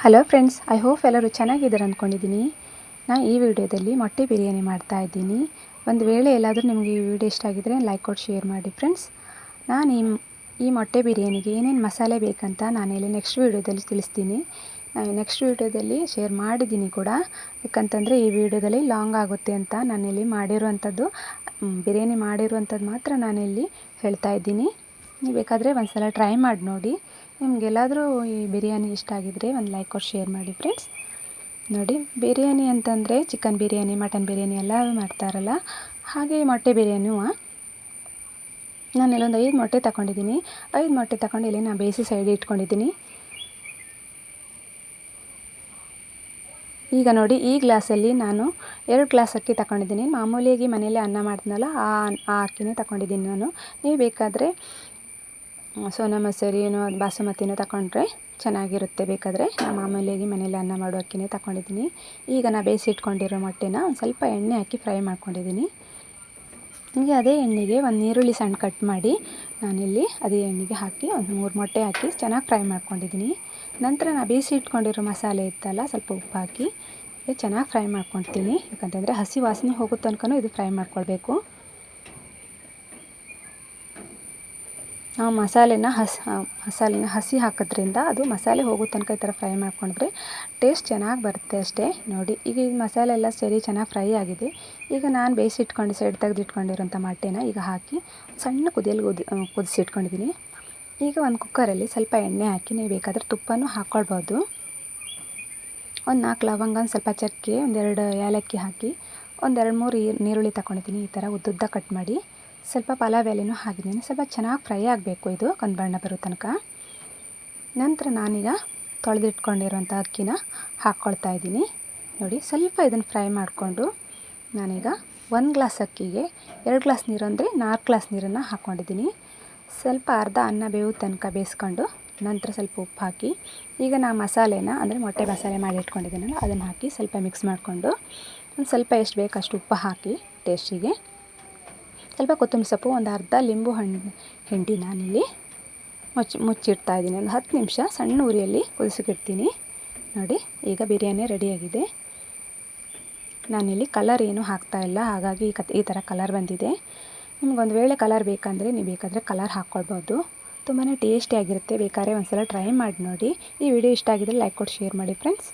Hello friends, I hope ಎಲ್ಲರೂ ಚೆನ್ನಾಗಿದ್ದಾರೆ ಅಂದ್ಕೊಂಡಿದ್ದೀನಿ. ನಾನು ಈ ವಿಡಿಯೋದಲ್ಲಿ ಮೊಟ್ಟೆ ಬಿರಿಯಾನಿ ಮಾಡ್ತಾ ಇದ್ದೀನಿ. ಒಂದು ವೇಳೆ ಎಲ್ಲಾದರೂ ನಿಮಗೆ ಈ ವಿಡಿಯೋ ಇಷ್ಟ ಆಗಿದ್ದರೆ ಲೈಕ್ ಕೊಟ್ಟು ಶೇರ್ ಮಾಡಿ ಫ್ರೆಂಡ್ಸ್. ನಾನು ಈ ಮೊಟ್ಟೆ ಬಿರಿಯಾನಿಗೆ ಏನೇನು ಮಸಾಲೆ ಬೇಕಂತ ನಾನಿಲ್ಲಿ ನೆಕ್ಸ್ಟ್ ವಿಡಿಯೋದಲ್ಲಿ ತಿಳಿಸ್ತೀನಿ. ನೆಕ್ಸ್ಟ್ ವಿಡಿಯೋದಲ್ಲಿ ಶೇರ್ ಮಾಡಿದ್ದೀನಿ ಕೂಡ. ಯಾಕಂತಂದರೆ ಈ ವಿಡಿಯೋದಲ್ಲಿ ಲಾಂಗ್ ಆಗುತ್ತೆ ಅಂತ ನಾನಿಲ್ಲಿ ಮಾಡಿರುವಂಥದ್ದು ಬಿರಿಯಾನಿ ಮಾಡಿರುವಂಥದ್ದು ಮಾತ್ರ ನಾನಿಲ್ಲಿ ಹೇಳ್ತಾ ಇದ್ದೀನಿ. ನೀವು ಬೇಕಾದರೆ ಒಂದು ಸಲ ಟ್ರೈ ಮಾಡಿ ನೋಡಿ. ನಿಮಗೆಲ್ಲಾದರೂ ಈ ಬಿರಿಯಾನಿ ಇಷ್ಟ ಆಗಿದ್ದರೆ ಒಂದು ಲೈಕ್ ಕೊಟ್ಟು ಶೇರ್ ಮಾಡಿ ಫ್ರೆಂಡ್ಸ್. ನೋಡಿ, ಬಿರಿಯಾನಿ ಅಂತಂದರೆ ಚಿಕನ್ ಬಿರಿಯಾನಿ, ಮಟನ್ ಬಿರಿಯಾನಿ ಎಲ್ಲ ಮಾಡ್ತಾರಲ್ಲ, ಹಾಗೆ ಮೊಟ್ಟೆ ಬಿರಿಯಾನಿಯೂ ನಾನು ಇಲ್ಲೊಂದು 5 ಮೊಟ್ಟೆ ತಗೊಂಡಿದ್ದೀನಿ. 5 ಮೊಟ್ಟೆ ತಗೊಂಡು ಇಲ್ಲಿ ನಾನು ಬೇಯಿಸಿ ಸೈಡ್ ಇಟ್ಕೊಂಡಿದ್ದೀನಿ. ಈಗ ನೋಡಿ, ಈ ಗ್ಲಾಸಲ್ಲಿ ನಾನು 2 ಗ್ಲಾಸ್ ಅಕ್ಕಿ ತಗೊಂಡಿದ್ದೀನಿ. ಮಾಮೂಲಿಯಾಗಿ ಮನೆಯಲ್ಲೇ ಅನ್ನ ಮಾಡ್ತೀನಲ್ಲ ಆ ಅಕ್ಕಿನೇ ತಗೊಂಡಿದ್ದೀನಿ ನಾನು. ನೀವು ಬೇಕಾದರೆ ಸೋನಾ ಮಸೂರಿನೋ ಬಾಸುಮತಿನೋ ತಗೊಂಡ್ರೆ ಚೆನ್ನಾಗಿರುತ್ತೆ. ಬೇಕಾದರೆ ನಾನು ಮಾಮೂಲಿಯಾಗಿ ಮನೇಲಿ ಅನ್ನ ಮಾಡೋ ಅಕ್ಕಿನೇ ತಗೊಂಡಿದ್ದೀನಿ. ಈಗ ನಾನು ಬೇಯಿಸಿ ಇಟ್ಕೊಂಡಿರೋ ಮೊಟ್ಟೆನ ಒಂದು ಸ್ವಲ್ಪ ಎಣ್ಣೆ ಹಾಕಿ ಫ್ರೈ ಮಾಡ್ಕೊಂಡಿದ್ದೀನಿ. ಈಗ ಅದೇ ಎಣ್ಣೆಗೆ ಒಂದು ಈರುಳ್ಳಿ ಸಣ್ಣ ಕಟ್ ಮಾಡಿ ನಾನಿಲ್ಲಿ ಅದೇ ಎಣ್ಣೆಗೆ ಹಾಕಿ ಒಂದು 3 ಮೊಟ್ಟೆ ಹಾಕಿ ಚೆನ್ನಾಗಿ ಫ್ರೈ ಮಾಡ್ಕೊಂಡಿದ್ದೀನಿ. ನಂತರ ನಾನು ಬೇಯಿಸಿ ಇಟ್ಕೊಂಡಿರೋ ಮಸಾಲೆ ಇತ್ತಲ್ಲ, ಸ್ವಲ್ಪ ಉಪ್ಪು ಹಾಕಿ ಚೆನ್ನಾಗಿ ಫ್ರೈ ಮಾಡ್ಕೊಳ್ತೀನಿ. ಯಾಕಂತಂದರೆ ಹಸಿ ವಾಸನೆ ಹೋಗೋ ತನಕನೂ ಇದು ಫ್ರೈ ಮಾಡ್ಕೊಳ್ಬೇಕು. ಮಸಾಲೆನ ಹಸಿ ಹಾಕೋದ್ರಿಂದ ಅದು ಮಸಾಲೆ ಹೋಗೋ ತನಕ ಈ ಥರ ಫ್ರೈ ಮಾಡ್ಕೊಂಡ್ರೆ ಟೇಸ್ಟ್ ಚೆನ್ನಾಗಿ ಬರುತ್ತೆ ಅಷ್ಟೇ. ನೋಡಿ, ಈಗ ಈ ಮಸಾಲೆ ಎಲ್ಲ ಸರಿ ಚೆನ್ನಾಗಿ ಫ್ರೈ ಆಗಿದೆ. ಈಗ ನಾನು ಬೇಯಿಸಿಟ್ಕೊಂಡು ಸೈಡ್ ತೆಗೆದಿಟ್ಕೊಂಡಿರೋಂಥ ಮೊಟ್ಟೆನ ಈಗ ಹಾಕಿ ಸಣ್ಣ ಕುದಿಸಿಟ್ಕೊಂಡಿದ್ದೀನಿ. ಈಗ ಒಂದು ಕುಕ್ಕರಲ್ಲಿ ಸ್ವಲ್ಪ ಎಣ್ಣೆ ಹಾಕಿ ನೀವು ಬೇಕಾದರೆ ತುಪ್ಪನೂ ಹಾಕ್ಕೊಳ್ಬೋದು. ಒಂದು 4 ಲವಂಗ, ಒಂದು ಸ್ವಲ್ಪ ಚಕ್ಕೆ, 1-2 ಏಲಕ್ಕಿ ಹಾಕಿ ಒಂದು 2-3 ನೀರುಳ್ಳಿ ತಗೊಂಡಿದ್ದೀನಿ. ಈ ಥರ ಉದ್ದುದ್ದ ಕಟ್ ಮಾಡಿ ಸ್ವಲ್ಪ ಪಲಾವ್ ಎಲೆನೂ ಹಾಕಿದ್ದೀನಿ. ಸ್ವಲ್ಪ ಚೆನ್ನಾಗಿ ಫ್ರೈ ಆಗಬೇಕು, ಇದು ಕಂದು ಬಣ್ಣ ಬರೋ ತನಕ. ನಂತರ ನಾನೀಗ ತೊಳೆದಿಟ್ಕೊಂಡಿರೋಂಥ ಅಕ್ಕಿನ ಹಾಕ್ಕೊಳ್ತಾ ಇದ್ದೀನಿ. ನೋಡಿ, ಸ್ವಲ್ಪ ಇದನ್ನು ಫ್ರೈ ಮಾಡಿಕೊಂಡು ನಾನೀಗ 1 ಗ್ಲಾಸ್ ಅಕ್ಕಿಗೆ 2 ಗ್ಲಾಸ್ ನೀರು ಅಂದರೆ 4 ಗ್ಲಾಸ್ ನೀರನ್ನು ಹಾಕ್ಕೊಂಡಿದ್ದೀನಿ. ಸ್ವಲ್ಪ ಅರ್ಧ ಅನ್ನ ಬೇವು ತನಕ ಬೇಯಿಸ್ಕೊಂಡು ನಂತರ ಸ್ವಲ್ಪ ಉಪ್ಪು ಹಾಕಿ ಈಗ ನಾ ಮಸಾಲೆನ ಅಂದರೆ ಮೊಟ್ಟೆ ಮಸಾಲೆ ಮಾಡಿ ಇಟ್ಕೊಂಡಿದ್ದೀನಲ್ಲ ಅದನ್ನು ಹಾಕಿ ಸ್ವಲ್ಪ ಮಿಕ್ಸ್ ಮಾಡಿಕೊಂಡು ಒಂದು ಸ್ವಲ್ಪ ಎಷ್ಟು ಬೇಕು ಅಷ್ಟು ಉಪ್ಪು ಹಾಕಿ ಟೇಸ್ಟಿಗೆ ಸ್ವಲ್ಪ ಕೊತ್ತಂಬರಿ ಸೊಪ್ಪು, ಒಂದು ಅರ್ಧ ಲಿಂಬು ಹಿಂಡಿ ನಾನಿಲ್ಲಿ ಮುಚ್ಚಿಡ್ತಾ ಇದ್ದೀನಿ. ಒಂದು 10 ನಿಮಿಷ ಸಣ್ಣ ಉರಿಯಲ್ಲಿ ಕುದಿಸಿಕಿಡ್ತೀನಿ. ನೋಡಿ, ಈಗ ಬಿರಿಯಾನಿ ರೆಡಿಯಾಗಿದೆ. ನಾನಿಲ್ಲಿ ಕಲರ್ ಏನೂ ಹಾಕ್ತಾಯಿಲ್ಲ, ಹಾಗಾಗಿ ಈ ಥರ ಕಲರ್ ಬಂದಿದೆ. ನಿಮ್ಗೊಂದು ವೇಳೆ ಕಲರ್ ಬೇಕಂದರೆ ನೀವು ಬೇಕಾದರೆ ಕಲರ್ ಹಾಕ್ಕೊಳ್ಬೋದು. ತುಂಬಾ ಟೇಸ್ಟಿಯಾಗಿರುತ್ತೆ. ಬೇಕಾದ್ರೆ ಒಂದು ಸಲ ಟ್ರೈ ಮಾಡಿ ನೋಡಿ. ಈ ವಿಡಿಯೋ ಇಷ್ಟ ಆಗಿದ್ರೆ ಲೈಕ್ ಕೊಟ್ಟು ಶೇರ್ ಮಾಡಿ ಫ್ರೆಂಡ್ಸ್.